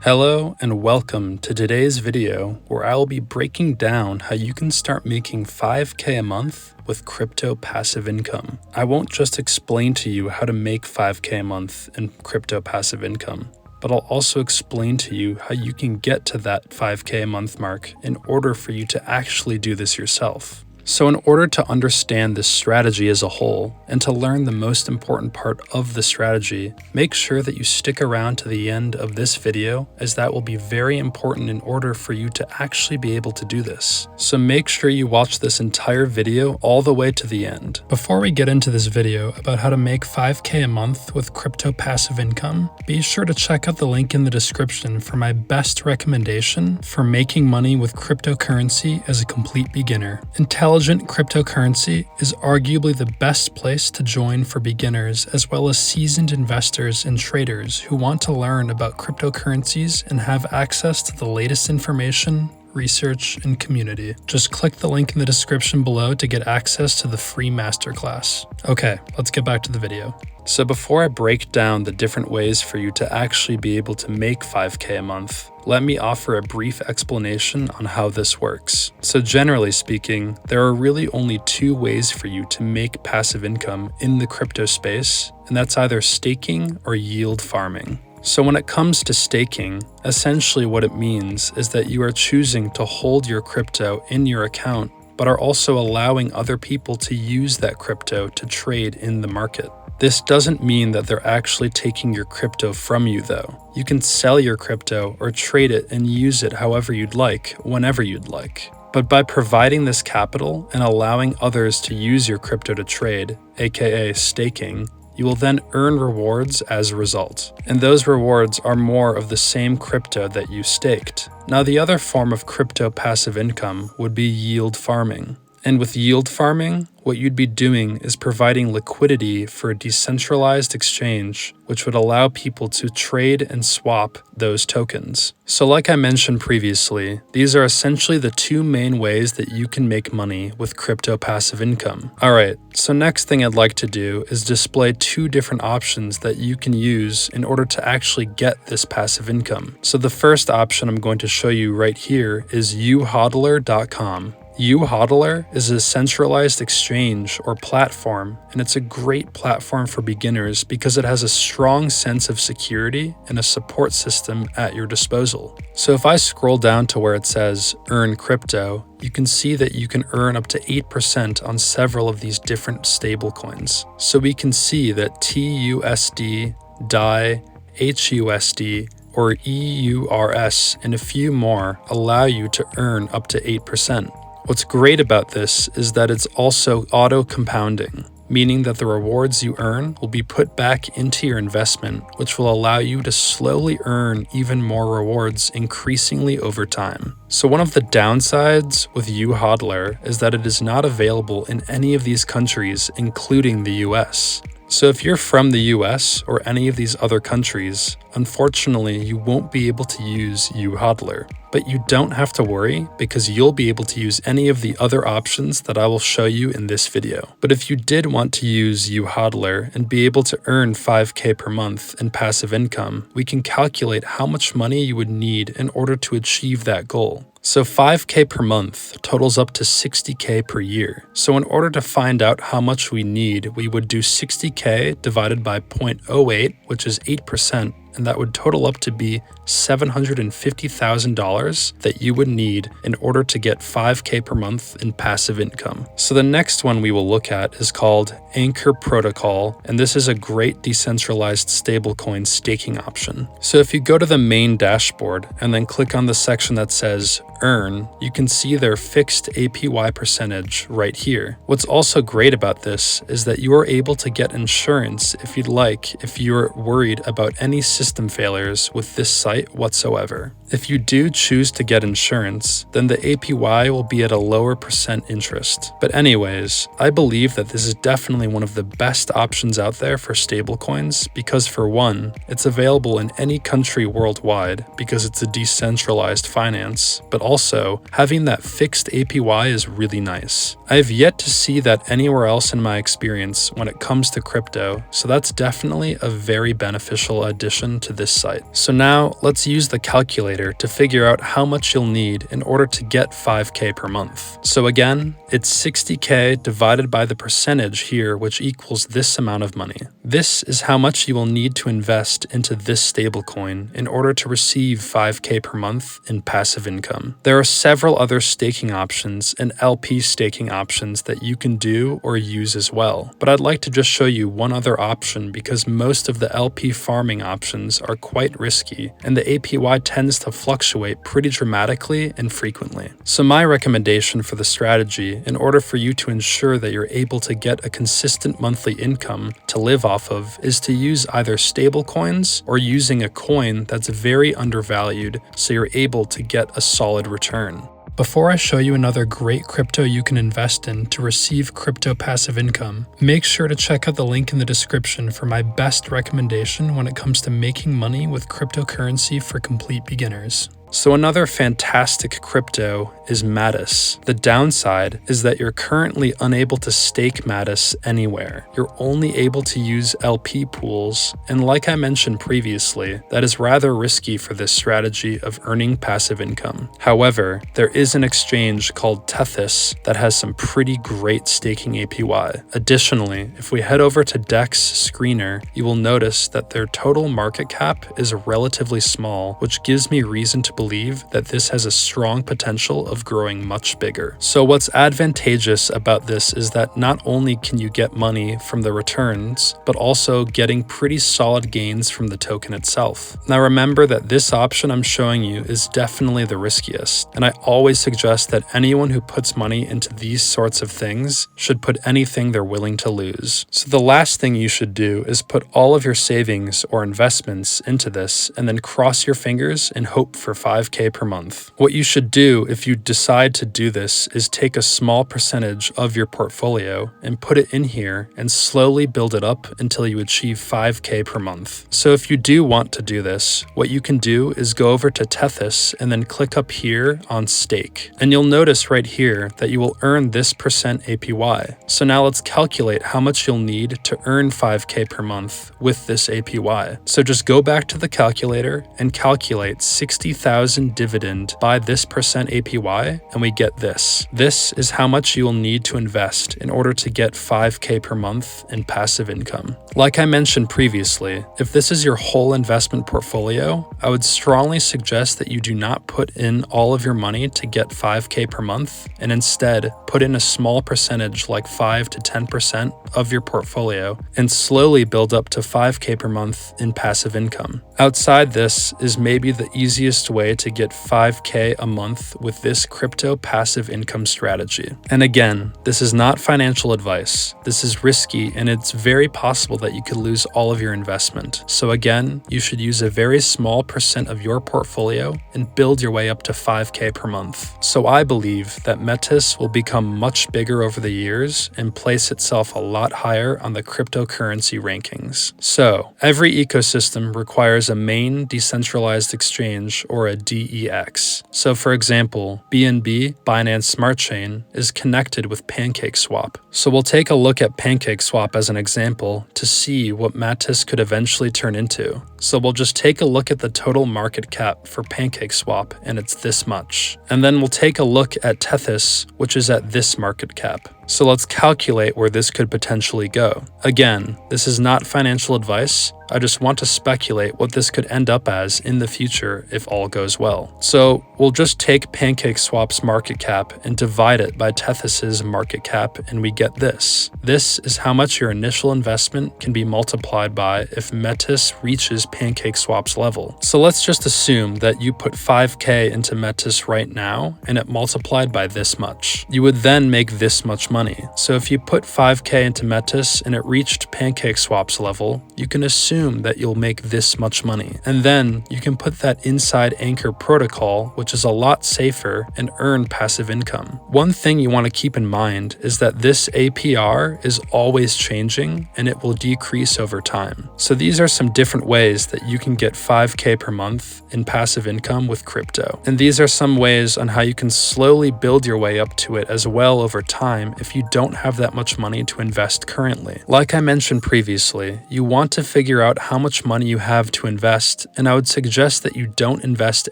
Hello and welcome to today's video where I will be breaking down how you can start making $5K a month with crypto passive income. I won't just explain to you how to make $5K a month in crypto passive income, but I'll also explain to you how you can get to that $5K a month mark in order for you to actually do this yourself. So in order to understand this strategy as a whole and to learn the most important part of the strategy, make sure that you stick around to the end of this video, as that will be very important in order for you to actually be able to do this. So make sure you watch this entire video all the way to the end. Before we get into this video about how to make $5K a month with crypto passive income, be sure to check out the link in the description for my best recommendation for making money with cryptocurrency as a complete beginner. Intelligent cryptocurrency is arguably the best place to join for beginners as well as seasoned investors and traders who want to learn about cryptocurrencies and have access to the latest information, research, and community. Just click the link in the description below to get access to the free masterclass. Okay, let's get back to the video. So before I break down the different ways for you to actually be able to make $5K a month, let me offer a brief explanation on how this works. So generally speaking, there are really only two ways for you to make passive income in the crypto space, and that's either staking or yield farming. So when it comes to staking, essentially what it means is that you are choosing to hold your crypto in your account, but are also allowing other people to use that crypto to trade in the market. This doesn't mean that they're actually taking your crypto from you though. You can sell your crypto or trade it and use it however you'd like, whenever you'd like. But by providing this capital and allowing others to use your crypto to trade, aka staking, you will then earn rewards as a result. And those rewards are more of the same crypto that you staked. Now the other form of crypto passive income would be yield farming. And with yield farming, what you'd be doing is providing liquidity for a decentralized exchange, which would allow people to trade and swap those tokens. So like I mentioned previously, these are essentially the two main ways that you can make money with crypto passive income. Alright, so next thing I'd like to do is display two different options that you can use in order to actually get this passive income. So the first option I'm going to show you right here is uhodler.com. uHodler is a centralized exchange or platform, and it's a great platform for beginners because it has a strong sense of security and a support system at your disposal. So if I scroll down to where it says Earn Crypto, you can see that you can earn up to 8% on several of these different stablecoins. So we can see that TUSD, DAI, HUSD, or EURS, and a few more allow you to earn up to 8%. What's great about this is that it's also auto-compounding, meaning that the rewards you earn will be put back into your investment, which will allow you to slowly earn even more rewards increasingly over time. So one of the downsides with uHodler is that it is not available in any of these countries, including the US. So if you're from the US or any of these other countries, unfortunately you won't be able to use uHodler. But you don't have to worry because you'll be able to use any of the other options that I will show you in this video. But if you did want to use uHodler and be able to earn $5K per month in passive income, we can calculate how much money you would need in order to achieve that goal. So $5K per month totals up to $60K per year. So in order to find out how much we need, we would do $60K divided by 0.08, which is 8%, and that would total up to be $750,000 that you would need in order to get $5K per month in passive income. So the next one we will look at is called Anchor Protocol, and this is a great decentralized stablecoin staking option. So if you go to the main dashboard and then click on the section that says Earn, you can see their fixed APY percentage right here. What's also great about this is that you are able to get insurance if you'd like, if you're worried about any system failures with this site whatsoever. If you do choose to get insurance, then the APY will be at a lower percent interest. But anyways, I believe that this is definitely one of the best options out there for stablecoins because for one, it's available in any country worldwide because it's a decentralized finance, but also having that fixed APY is really nice. I have yet to see that anywhere else in my experience when it comes to crypto, so that's definitely a very beneficial addition to this site. So now let's use the calculator to figure out how much you'll need in order to get 5K per month. So again, it's 60K divided by the percentage here, which equals this amount of money. This is how much you will need to invest into this stablecoin in order to receive 5K per month in passive income. There are several other staking options and LP staking options that you can do or use as well, but I'd like to just show you one other option because most of the LP farming options are quite risky and the APY tends to fluctuate pretty dramatically and frequently. So my recommendation for the strategy, in order for you to ensure that you're able to get a consistent monthly income to live off of, is to use either stablecoins or using a coin that's very undervalued so you're able to get a solid return. Before I show you another great crypto you can invest in to receive crypto passive income, make sure to check out the link in the description for my best recommendation when it comes to making money with cryptocurrency for complete beginners. So another fantastic crypto is Matis. The downside is that you're currently unable to stake Matis anywhere. You're only able to use LP pools, and like I mentioned previously, that is rather risky for this strategy of earning passive income. However, there is an exchange called Tethys that has some pretty great staking APY. Additionally, if we head over to DEX Screener, you will notice that their total market cap is relatively small, which gives me reason to believe that this has a strong potential of growing much bigger. So what's advantageous about this is that not only can you get money from the returns, but also getting pretty solid gains from the token itself. Now remember that this option I'm showing you is definitely the riskiest, and I always suggest that anyone who puts money into these sorts of things should put anything they're willing to lose. So the last thing you should do is put all of your savings or investments into this and then cross your fingers and hope for 5K per month. What you should do if you decide to do this is take a small percentage of your portfolio and put it in here and slowly build it up until you achieve 5K per month. So if you do want to do this, what you can do is go over to Tethys and then click up here on stake. And you'll notice right here that you will earn this percent APY. So now let's calculate how much you'll need to earn 5K per month with this APY. So just go back to the calculator and calculate 60,000 dividend by this percent APY, and we get this. This is how much you will need to invest in order to get 5K per month in passive income. Like I mentioned previously, if this is your whole investment portfolio, I would strongly suggest that you do not put in all of your money to get 5K per month, and instead put in a small percentage like 5 to 10% of your portfolio and slowly build up to 5K per month in passive income. Outside this is maybe the easiest way to get 5K a month with this crypto passive income strategy. And again, this is not financial advice. This is risky and it's very possible that you could lose all of your investment. So again, you should use a very small percent of your portfolio and build your way up to 5K per month. So I believe that Metis will become much bigger over the years and place itself a lot higher on the cryptocurrency rankings. So every ecosystem requires a main decentralized exchange or a DEX. So for example, BNB, Binance Smart Chain, is connected with PancakeSwap. So we'll take a look at PancakeSwap as an example to see what Matis could eventually turn into. So we'll just take a look at the total market cap for PancakeSwap, and it's this much. And then we'll take a look at Tethys, which is at this market cap. So let's calculate where this could potentially go. Again, this is not financial advice. I just want to speculate what this could end up as in the future if all goes well. So we'll just take PancakeSwap's market cap and divide it by Tethys's market cap, and we get this. This is how much your initial investment can be multiplied by if Metis reaches PancakeSwap's level. So let's just assume that you put 5K into Metis right now and it multiplied by this much. You would then make this much money. So if you put 5K into Metis and it reached PancakeSwap's level, you can assume that you'll make this much money. And then you can put that inside Anchor protocol, which is a lot safer, and earn passive income. One thing you want to keep in mind is that this APR is always changing and it will decrease over time. So these are some different ways that you can get 5K per month in passive income with crypto. And these are some ways on how you can slowly build your way up to it as well over time if you don't have that much money to invest currently. Like I mentioned previously, you want to figure out how much money you have to invest, and I would suggest that you don't invest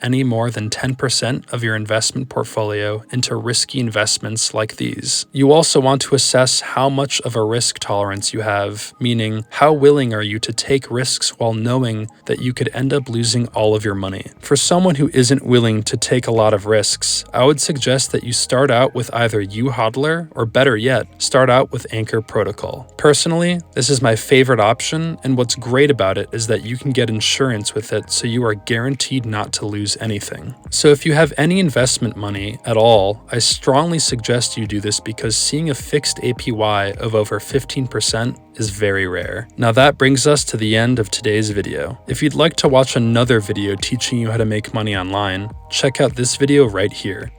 any more than 10% of your investment portfolio into risky investments like these. You also want to assess how much of a risk tolerance you have, meaning how willing are you to take risks while knowing that you could end up losing all of your money. For someone who isn't willing to take a lot of risks, I would suggest that you start out with either uHodler or better yet, start out with Anchor Protocol. Personally, this is my favorite option, and what's great about it is that you can get insurance with it, so you are guaranteed not to lose anything. So if you have any investment money at all, I strongly suggest you do this because seeing a fixed APY of over 15% is very rare. Now that brings us to the end of today's video. If you'd like to watch another video teaching you how to make money online, check out this video right here.